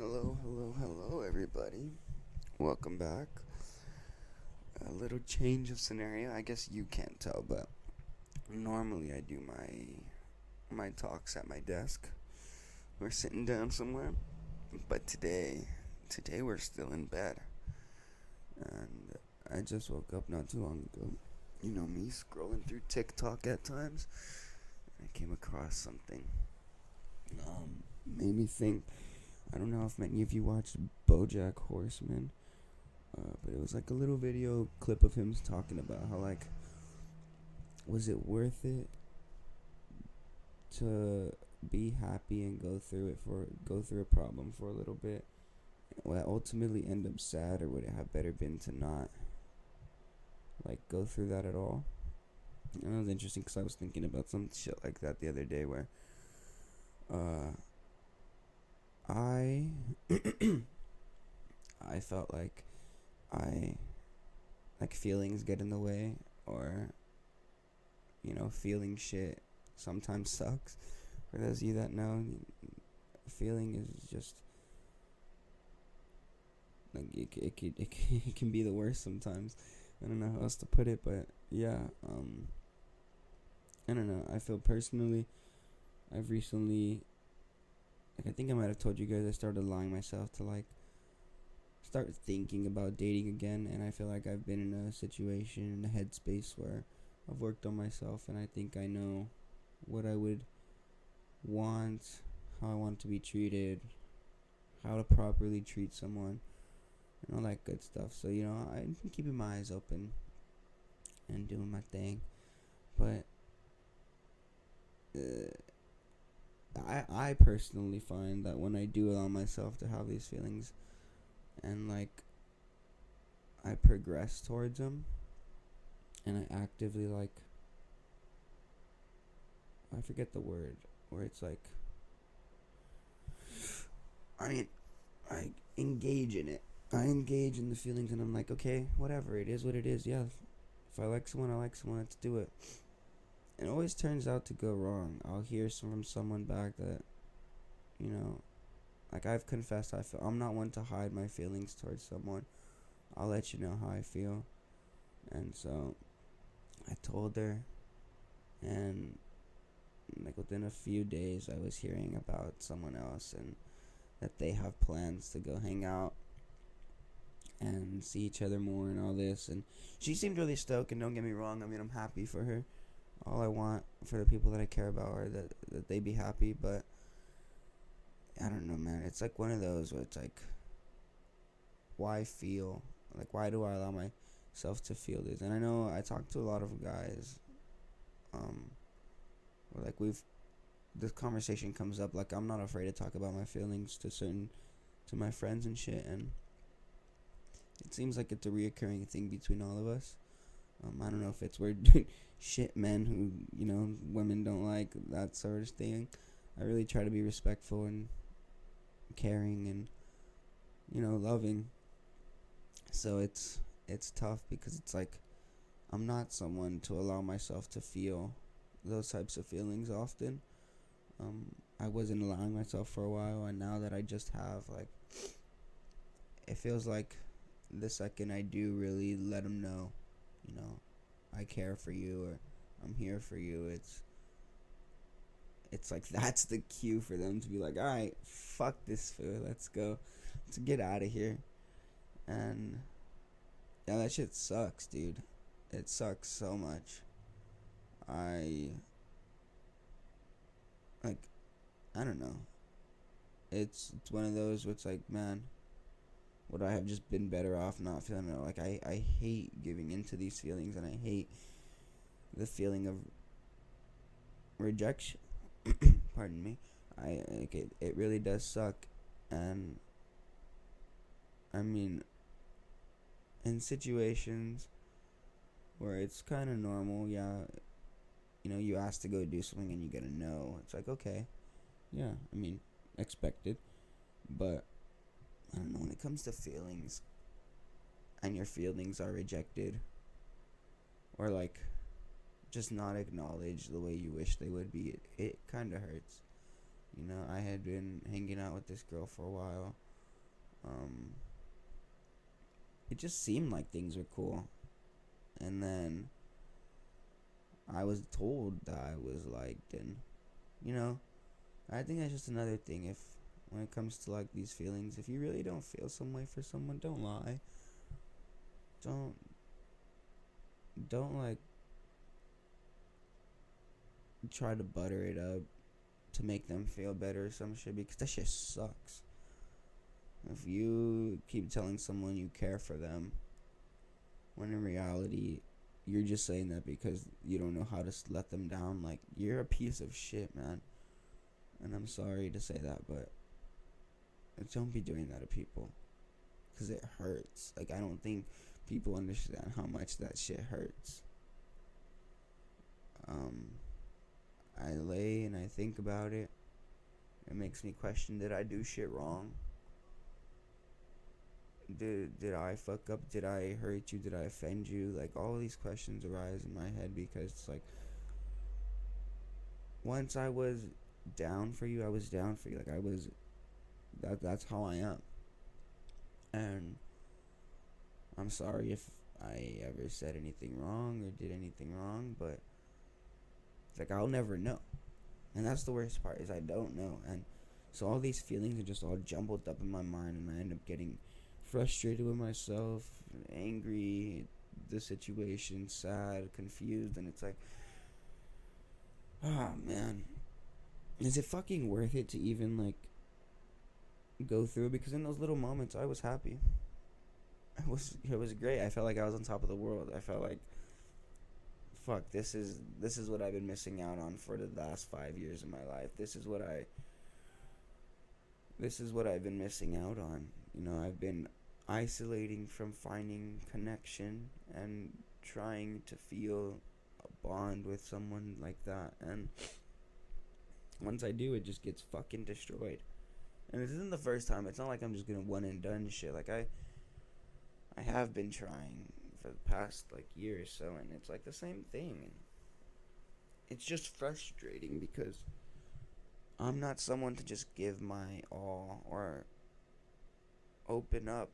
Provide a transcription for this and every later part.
Hello, everybody. Welcome back. A little change of scenario. I guess you can't tell, but normally I do my talks at my desk. We're sitting down somewhere, but today we're still in bed, and I just woke up not too long ago. You know me, scrolling through TikTok at times. I came across something. Made me think. I don't know if many of you watched BoJack Horseman, but it was like a little video clip of him talking about how, like, was it worth it to be happy and go through a problem for a little bit? Will I ultimately end up sad, or would it have better been to not like go through that at all? And it was interesting because I was thinking about some shit like that the other day where I I felt like I feelings get in the way, or feeling shit sometimes sucks. For those of you that know, feeling is just like it can be the worst sometimes. I don't know how else to put it, but yeah, I don't know. I feel personally, I've recently, like, I think I might have told you guys, I started allowing myself to like start thinking about dating again, and I feel like I've been in a situation, in a headspace where I've worked on myself, and I think I know what I would want, how I want to be treated, how to properly treat someone, and all that good stuff. So, I'm keeping my eyes open and doing my thing. But I personally find that when I do allow myself to have these feelings, and like I progress towards them, and I actively, like, I forget the word, where it's like I engage in it. I engage in the feelings, and I'm like, okay, whatever, it is what it is. Yeah, if I like someone, I like someone. Let's do it. It always turns out to go wrong. I'll hear from someone back that, like I've confessed, I'm not one to hide my feelings towards someone. I'll let you know how I feel. And so I told her, and like within a few days I was hearing about someone else, and that they have plans to go hang out and see each other more and all this. And she seemed really stoked, and don't get me wrong, I mean, I'm happy for her. All I want for the people that I care about are that they be happy. But I don't know, man, it's like one of those where it's like, why feel, like, why do I allow myself to feel this? And I know I talk to a lot of guys, where like this conversation comes up, like I'm not afraid to talk about my feelings to my friends and shit, and it seems like it's a reoccurring thing between all of us. I don't know if it's weird shit men who, women don't like, that sort of thing. I really try to be respectful and caring and, loving. So it's tough because it's like I'm not someone to allow myself to feel those types of feelings often. I wasn't allowing myself for a while, and now that I just have, like, it feels like the second I do really let them know, I care for you, or I'm here for you, it's like that's the cue for them to be like, all right, fuck this fool, let's go, let's get out of here. And yeah, that shit sucks, dude. It sucks so much. I like, I don't know. It's one of those where it's like, man, would I have just been better off not feeling it? Like, I hate giving into these feelings, and I hate the feeling of rejection. Pardon me. It really does suck. And I mean, in situations where it's kind of normal, yeah, you ask to go do something and you get a no. It's like, okay, yeah, I mean, expected. But I don't know, when it comes to feelings, and your feelings are rejected, or like just not acknowledged the way you wish they would be, it kind of hurts. I had been hanging out with this girl for a while, Um, it just seemed like things were cool, and then I was told that I was liked, and you know, I think that's just another thing. If when it comes to like these feelings, if you really don't feel some way for someone, don't lie. Don't like try to butter it up to make them feel better or some shit, because that shit sucks. If you keep telling someone you care for them, when in reality you're just saying that because you don't know how to let them down, like, you're a piece of shit, man. And I'm sorry to say that, but don't be doing that to people, because it hurts. Like, I don't think people understand how much that shit hurts. I lay and I think about it. It makes me question, did I do shit wrong? Did I fuck up? Did I hurt you? Did I offend you? Like, all these questions arise in my head, because it's like, once I was down for you, I was down for you. Like, I was, that's how I am. And I'm sorry if I ever said anything wrong or did anything wrong, but it's like, I'll never know. And that's the worst part, is I don't know. And so all these feelings are just all jumbled up in my mind, and I end up getting frustrated with myself, angry, the situation, sad, confused, and it's like, oh man, is it fucking worth it to even like go through? Because in those little moments, I was happy. It was great. I felt like I was on top of the world. I felt like, fuck, this is what I've been missing out on for the last 5 years of my life. This is what I've been missing out on. You know, I've been isolating from finding connection and trying to feel a bond with someone like that, and once I do, it just gets fucking destroyed. And this isn't the first time. It's not like I'm just gonna one and done shit. Like, I have been trying for the past like year or so, and it's like the same thing. It's just frustrating because I'm not someone to just give my all or open up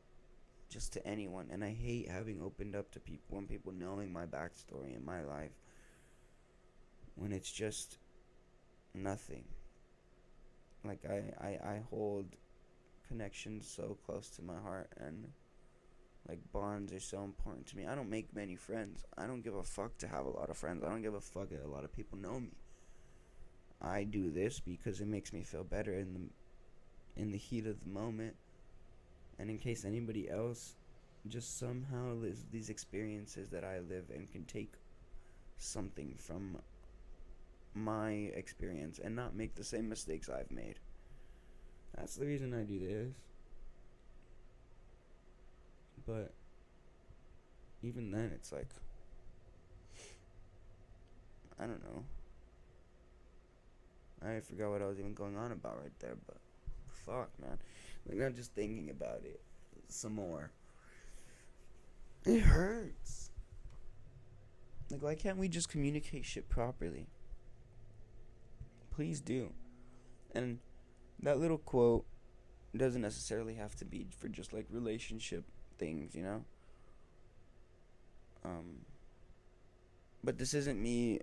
just to anyone. And I hate having opened up to people, when people knowing my backstory in my life, when it's just nothing. Like, I hold connections so close to my heart, and like, bonds are so important to me. I don't make many friends. I don't give a fuck to have a lot of friends. I don't give a fuck that a lot of people know me. I do this because it makes me feel better in the heat of the moment, and in case anybody else just somehow lives these experiences that I live and can take something from my experience and not make the same mistakes I've made. That's the reason I do this. But even then, it's like, I don't know. I forgot what I was even going on about right there, but fuck, man. Like, I'm just thinking about it some more. It hurts. Like, why can't we just communicate shit properly? Please do. And that little quote doesn't necessarily have to be for just like relationship things, you know? But this isn't me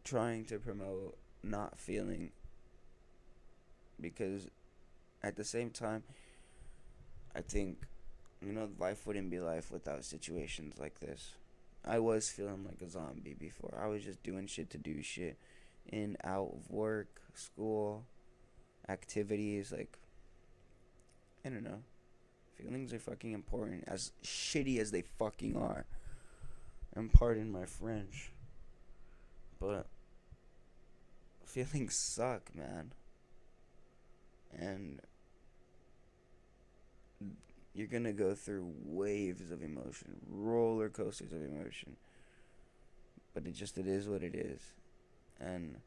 trying to promote not feeling, because at the same time, I think, you know, life wouldn't be life without situations like this. I was feeling like a zombie before. I was just doing shit to do shit, in, out of work, school, activities, like, I don't know. Feelings are fucking important, as shitty as they fucking are. And pardon my French, but feelings suck, man. And you're gonna go through waves of emotion, roller coasters of emotion. But it is what it is. And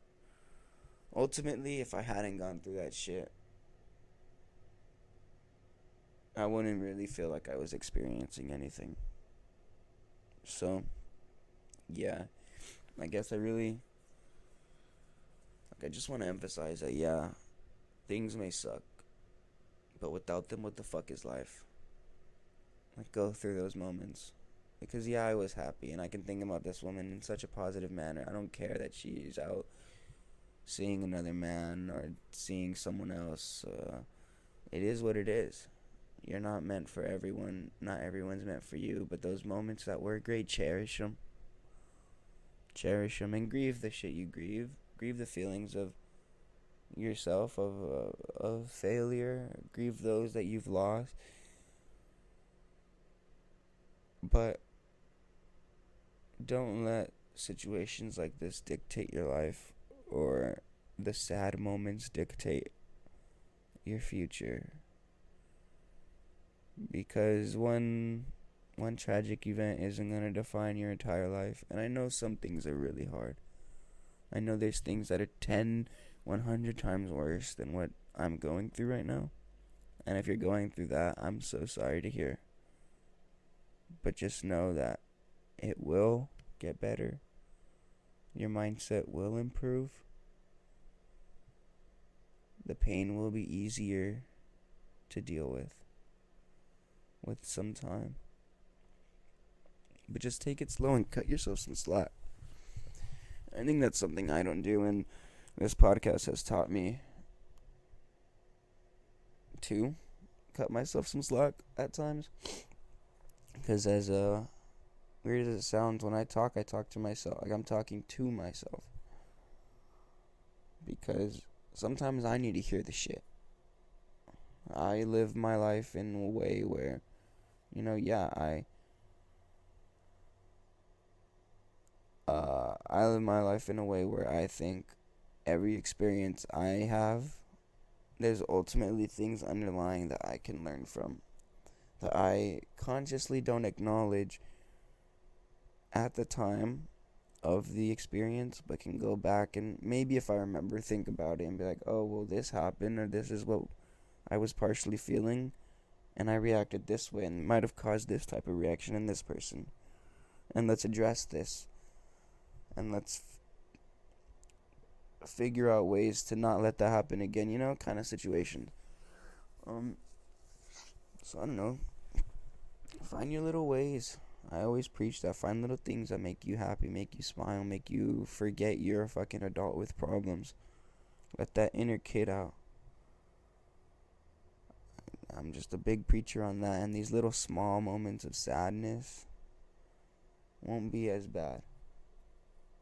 ultimately, if I hadn't gone through that shit, I wouldn't really feel like I was experiencing anything. So, yeah, I guess I just want to emphasize that, yeah, things may suck, But without them, what the fuck is life? Like, go through those moments. Because, yeah, I was happy, and I can think about this woman in such a positive manner. I don't care that she's out seeing another man or seeing someone else. It is what it is. You're not meant for everyone. Not everyone's meant for you. But those moments that were great, cherish them. Cherish them and grieve the shit you grieve. Grieve the feelings of yourself, of failure. Grieve those that you've lost. But don't let situations like this dictate your life, or the sad moments dictate your future. Because one tragic event isn't going to define your entire life. And I know some things are really hard. I know there's things that are 10, 100 times worse than what I'm going through right now. And if you're going through that, I'm so sorry to hear. But just know that it will get better. Your mindset will improve. The pain will be easier to deal with some time. But just take it slow and cut yourself some slack. I think that's something I don't do, and this podcast has taught me to cut myself some slack at times. Because as weird as it sounds, when I talk to myself. Like, I'm talking to myself. Because sometimes I need to hear the shit. I live my life in a way where, I live my life in a way where I think every experience I have, there's ultimately things underlying that I can learn from, that I consciously don't acknowledge at the time of the experience, but can go back and maybe, if I remember, think about it and be like, oh, well, this happened, or this is what I was partially feeling, and I reacted this way, and it might have caused this type of reaction in this person, and let's address this, and let's figure out ways to not let that happen again, kind of situation. So I don't know, find your little ways. I always preach that. Find little things that make you happy, make you smile, make you forget you're a fucking adult with problems. Let that inner kid out. I'm just a big preacher on that, and these little small moments of sadness won't be as bad.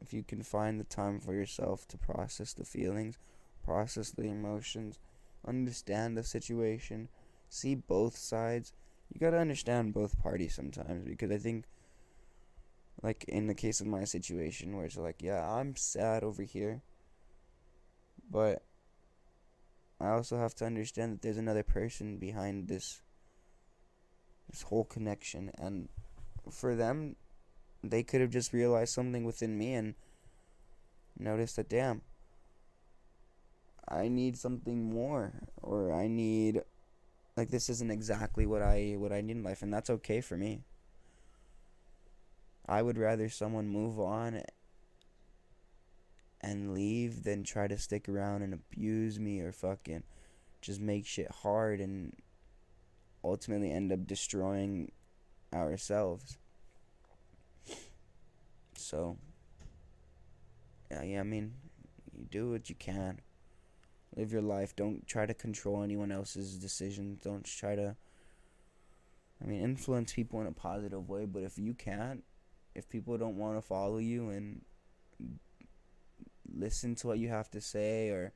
If you can find the time for yourself to process the feelings, process the emotions, understand the situation, see both sides. You gotta understand both parties sometimes, because I think, like in the case of my situation, where it's like, yeah, I'm sad over here, but I also have to understand that there's another person behind this whole connection, and for them, they could have just realized something within me and noticed that, damn, I need something more, or I need, like, this isn't exactly what I need in life, and that's okay for me. I would rather someone move on and leave than try to stick around and abuse me or fucking just make shit hard and ultimately end up destroying ourselves. So, yeah, I mean, you do what you can. Live your life. Don't try to control anyone else's decisions. Don't try to, influence people in a positive way. But if you can't, if people don't want to follow you and listen to what you have to say or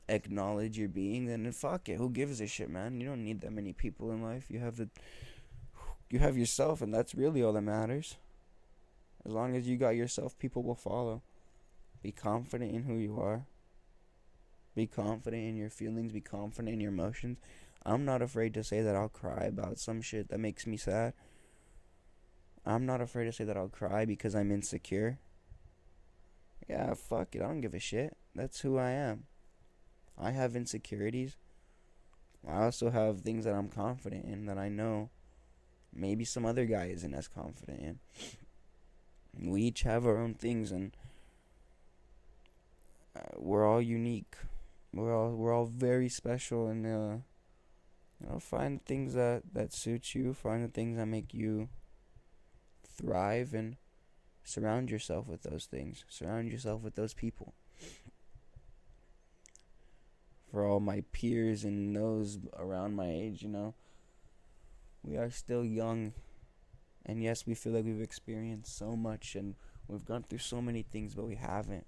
acknowledge your being, then fuck it. Who gives a shit, man? You don't need that many people in life. You have yourself, and that's really all that matters. As long as you got yourself, people will follow. Be confident in who you are. Be confident in your feelings. Be confident in your emotions. I'm not afraid to say that I'll cry about some shit that makes me sad. I'm not afraid to say that I'll cry because I'm insecure. Yeah, fuck it. I don't give a shit. That's who I am. I have insecurities. I also have things that I'm confident in that I know maybe some other guy isn't as confident in. We each have our own things, and we're all unique. We're all very special, and Find the things that suit you. Find the things that make you thrive, and surround yourself with those things. Surround yourself with those people. For all my peers and those around my age, we are still young. And yes, we feel like we've experienced so much and we've gone through so many things, but we haven't.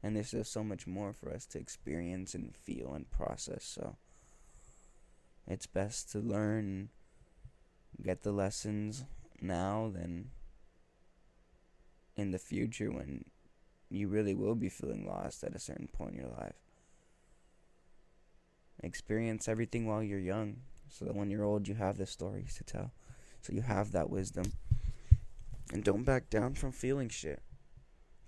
And there's still so much more for us to experience and feel and process. So it's best to learn, get the lessons now than in the future when you really will be feeling lost at a certain point in your life. Experience everything while you're young, so that when you're old, you have the stories to tell. So you have that wisdom. And don't back down from feeling shit.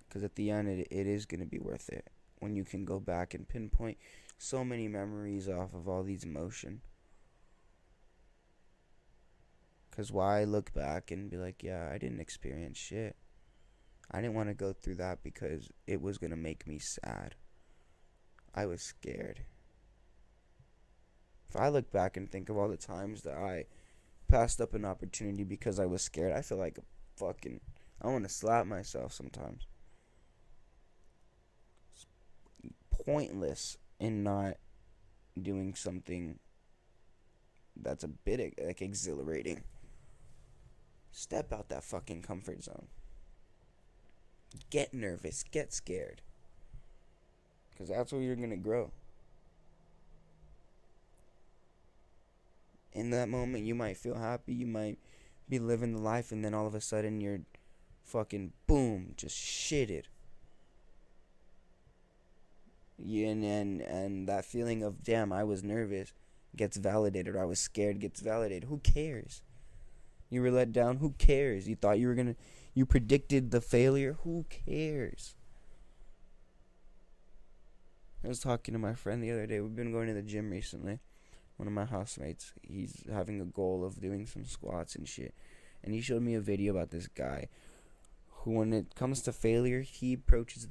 Because at the end, it is going to be worth it. When you can go back and pinpoint so many memories off of all these emotion. Because why look back and be like, yeah, I didn't experience shit. I didn't want to go through that because it was going to make me sad. I was scared. If I look back and think of all the times that I passed up an opportunity because I was scared, I feel like I want to slap myself sometimes. It's pointless in not doing something that's a bit exhilarating. Step out that fucking comfort zone. Get nervous, get scared. Because that's where you're going to grow. In that moment, you might feel happy, you might be living the life, and then all of a sudden you're fucking boom, just shitted. And that feeling of, damn, I was nervous gets validated, or I was scared gets validated. Who cares? You were let down, who cares? You thought you predicted the failure, who cares? I was talking to my friend the other day. We've been going to the gym recently. One of my housemates, he's having a goal of doing some squats and shit. And he showed me a video about this guy who, when it comes to failure, he approaches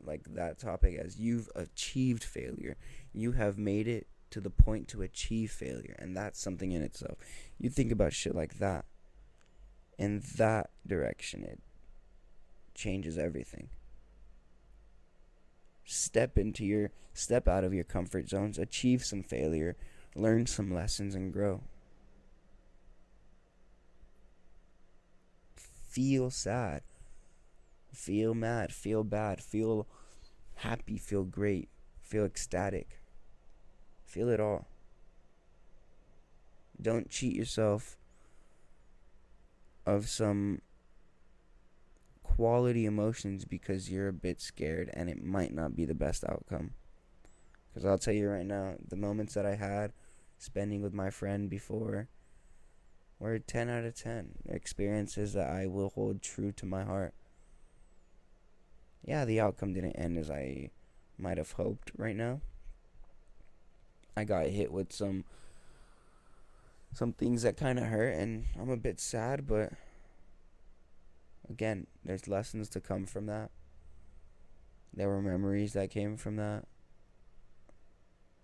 that topic as, you've achieved failure. You have made it to the point to achieve failure. And that's something in itself. You think about shit like that. In that direction, it changes everything. Step out of your comfort zones, achieve some failure, learn some lessons, and grow. Feel sad, feel mad, feel bad, feel happy, feel great, feel ecstatic. Feel it all. Don't cheat yourself of some quality emotions because you're a bit scared and it might not be the best outcome. Because I'll tell you right now, the moments that I had spending with my friend before were 10 out of 10 experiences that I will hold true to my heart. Yeah, the outcome didn't end as I might have hoped right now. I got hit with some things that kind of hurt, and I'm a bit sad, but again, there's lessons to come from that. There were memories that came from that.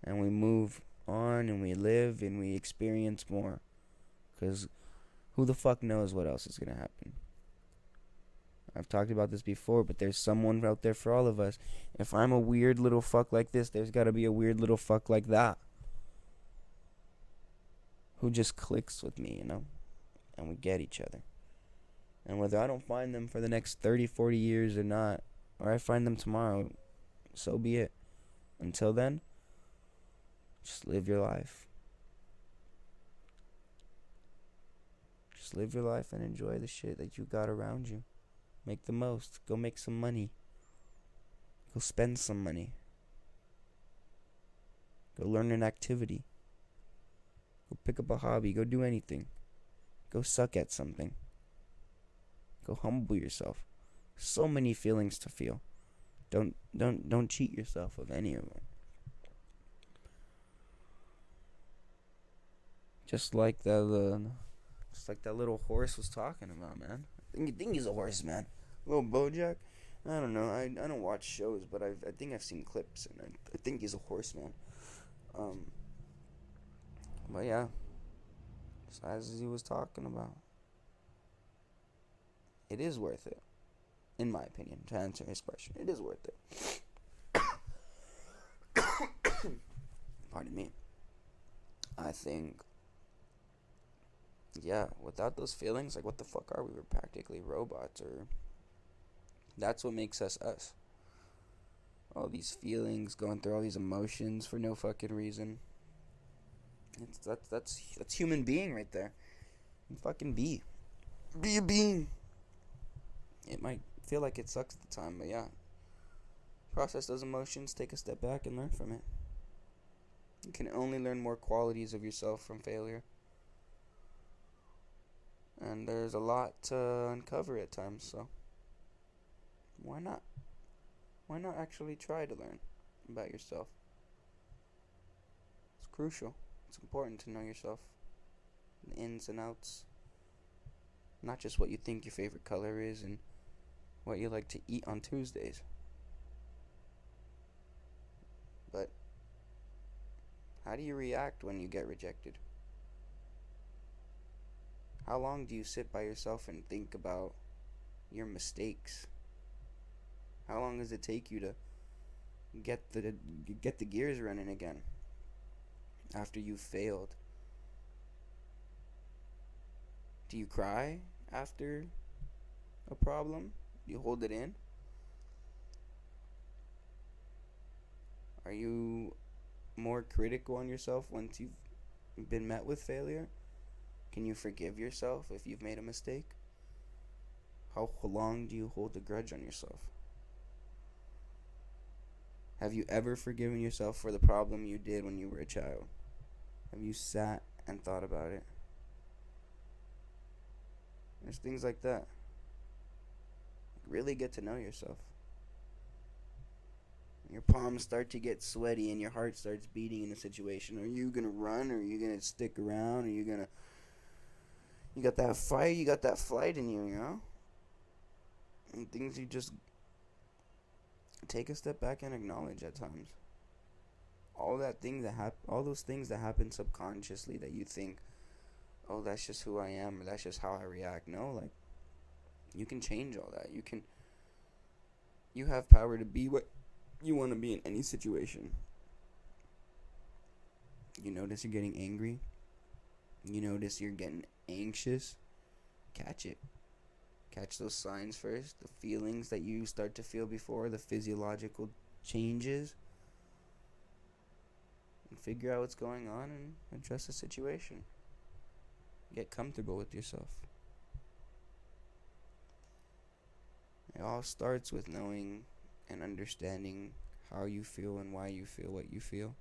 And we move on and we live and we experience more. Because who the fuck knows what else is going to happen? I've talked about this before, but there's someone out there for all of us. If I'm a weird little fuck like this, there's got to be a weird little fuck like that. Who just clicks with me, And we get each other. And whether I don't find them for the next 30, 40 years or not, or I find them tomorrow, so be it. Until then, just live your life. Just live your life and enjoy the shit that you got around you. Make the most. Go make some money. Go spend some money. Go learn an activity. Go pick up a hobby. Go do anything. Go suck at something. Go humble yourself. So many feelings to feel. Don't cheat yourself of any of them. Just like that little horse was talking about, man. I think he's a horse, man. Little Bojack. I don't know. I don't watch shows, but I think I've seen clips, and I think he's a horse, man. But yeah, so as he was talking about, it is worth it, in my opinion, to answer his question. It is worth it. Pardon me. I think, yeah, without those feelings, like, what the fuck are we? We're practically robots, or that's what makes us us. All these feelings, going through all these emotions for no fucking reason. That's human being right there. And fucking be a being. It might feel like it sucks at the time, but yeah. Process those emotions, take a step back, and learn from it. You can only learn more qualities of yourself from failure. And there's a lot to uncover at times, so why not? Why not actually try to learn about yourself? It's crucial. It's important to know yourself, the ins and outs. Not just what you think your favorite color is and what you like to eat on Tuesdays. But how do you react when you get rejected? How long do you sit by yourself and think about your mistakes? How long does it take you to get the gears running again after you've failed? Do you cry after a problem? Do you hold it in? Are you more critical on yourself once you've been met with failure? Can you forgive yourself if you've made a mistake? How long do you hold a grudge on yourself? Have you ever forgiven yourself for the problem you did when you were a child? Have you sat and thought about it? There's things like that. Really get to know yourself. Your palms start to get sweaty and your heart starts beating in a situation. Are you gonna run, or are you gonna stick around? You got that fight, you got that flight in you, you know? And things you just take a step back and acknowledge at times. All those things that happen subconsciously that you think, oh, that's just who I am, or that's just how I react. No, like, you can change all that. You have power to be what you want to be in any situation. You notice you're getting angry. You notice you're getting anxious. Catch it. Catch those signs first. The feelings that you start to feel before the physiological changes. And figure out what's going on and address the situation. Get comfortable with yourself. It all starts with knowing and understanding how you feel and why you feel what you feel.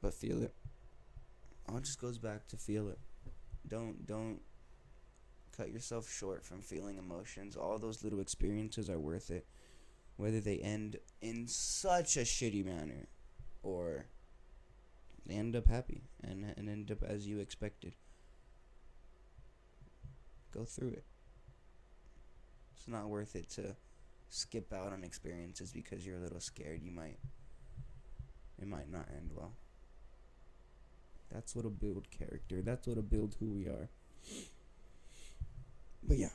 But feel it. All just goes back to feel it. Don't cut yourself short from feeling emotions. All those little experiences are worth it. Whether they end in such a shitty manner or they end up happy and end up as you expected. Go through it. It's not worth it to skip out on experiences because you're a little scared it might not end well. That's what'll build character. That's what'll build who we are. But yeah,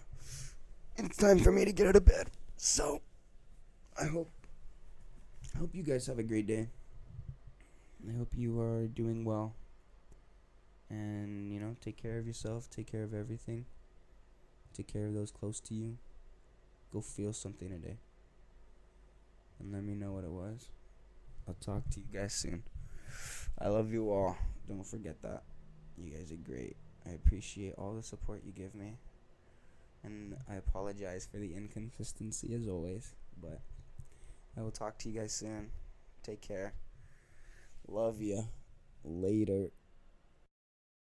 it's time for me to get out of bed. So, I hope you guys have a great day. I hope you are doing well. And, take care of yourself. Take care of everything. Take care of those close to you. Go feel something today. And let me know what it was. I'll talk to you guys soon. I love you all. Don't forget that. You guys are great. I appreciate all the support you give me. And I apologize for the inconsistency as always. But I will talk to you guys soon. Take care. Love ya. Later.